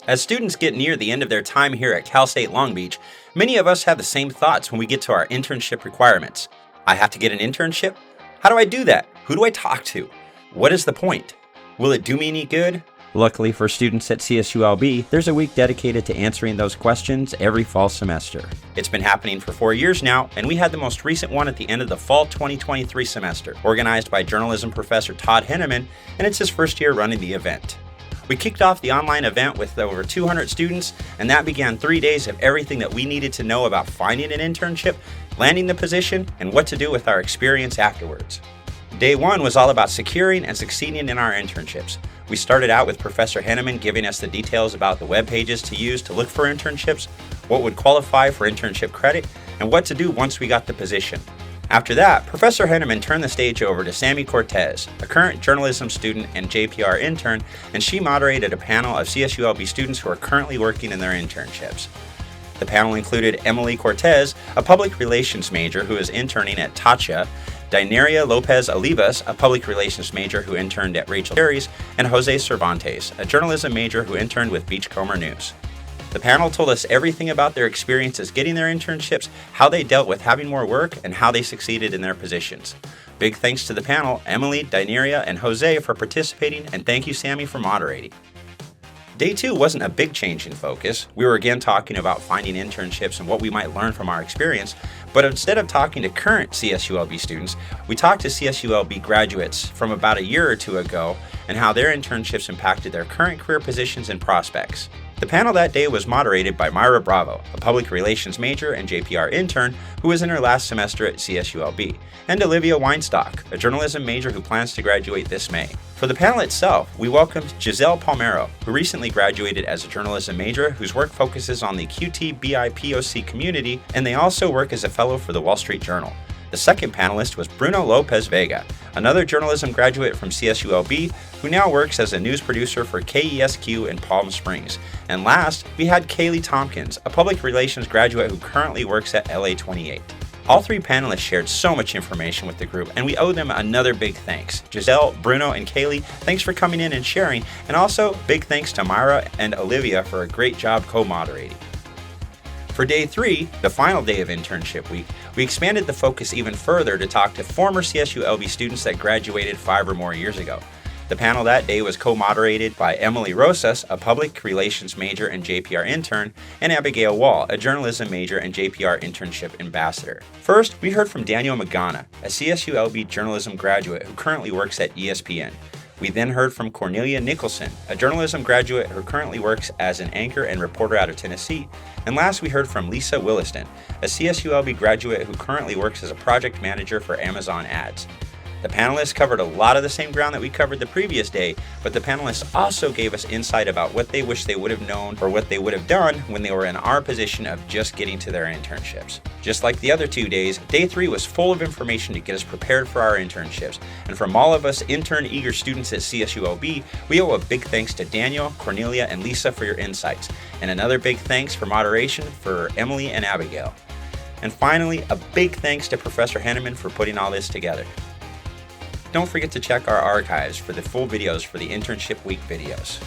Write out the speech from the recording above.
As students get near the end of their time here at Cal State Long Beach, many of us have the same thoughts when we get to our internship requirements. I have to get an internship? How do I do that? Who do I talk to? What is the point? Will it do me any good? Luckily for students at CSULB, there's a week dedicated to answering those questions every fall semester. It's been happening for 4 years now, and we had the most recent one at the end of the fall 2023 semester, organized by journalism professor Todd Henneman, and it's his first year running the event. We kicked off the online event with over 200 students, and that began 3 days of everything that we needed to know about finding an internship, landing the position, and what to do with our experience afterwards. Day 1 was all about securing and succeeding in our internships. We started out with Professor Henneman giving us the details about the web pages to use to look for internships, what would qualify for internship credit, and what to do once we got the position. After that, Professor Henneman turned the stage over to Sammy Cortez, a current journalism student and JPR intern, and she moderated a panel of CSULB students who are currently working in their internships. The panel included Emily Cortez, a public relations major who is interning at Tacha, Dineria Lopez Olivas, a public relations major who interned at Rachel Berry's, and Jose Cervantes, a journalism major who interned with Beachcomber News. The panel told us everything about their experiences getting their internships, how they dealt with having more work, and how they succeeded in their positions. Big thanks to the panel, Emily, Dineria, and Jose for participating, and thank you, Sammy, for moderating. Day 2 wasn't a big change in focus. We were again talking about finding internships and what we might learn from our experience, but instead of talking to current CSULB students, we talked to CSULB graduates from about a year or two ago and how their internships impacted their current career positions and prospects. The panel that day was moderated by Myra Bravo, a public relations major and JPR intern who was in her last semester at CSULB, and Olivia Weinstock, a journalism major who plans to graduate this May. For the panel itself, we welcomed Giselle Palmero, who recently graduated as a journalism major whose work focuses on the QT-BIPOC community, and they also work as a fellow for the Wall Street Journal. The second panelist was Bruno Lopez Vega, another journalism graduate from CSULB who now works as a news producer for KESQ in Palm Springs. And last, we had Kaylee Tompkins, a public relations graduate who currently works at LA28. All 3 panelists shared so much information with the group, and we owe them another big thanks. Giselle, Bruno, and Kaylee, thanks for coming in and sharing, and also big thanks to Myra and Olivia for a great job co-moderating. For Day 3, the final day of internship week, we expanded the focus even further to talk to former CSULB students that graduated 5 or more years ago. The panel that day was co-moderated by Emily Rosas, a public relations major and JPR intern, and Abigail Wall, a journalism major and JPR internship ambassador. First, we heard from Daniel Magana, a CSULB journalism graduate who currently works at ESPN. We then heard from Cornelia Nicholson, a journalism graduate who currently works as an anchor and reporter out of Tennessee. And last, we heard from Lisa Williston, a CSULB graduate who currently works as a project manager for Amazon Ads. The panelists covered a lot of the same ground that we covered the previous day, but the panelists also gave us insight about what they wish they would have known or what they would have done when they were in our position of just getting to their internships. Just like the other 2 days, Day 3 was full of information to get us prepared for our internships. And from all of us intern-eager students at CSULB, we owe a big thanks to Daniel, Cornelia, and Lisa for your insights. And another big thanks for moderation for Emily and Abigail. And finally, a big thanks to Professor Henneman for putting all this together. Don't forget to check our archives for the full videos for the Internship Week videos.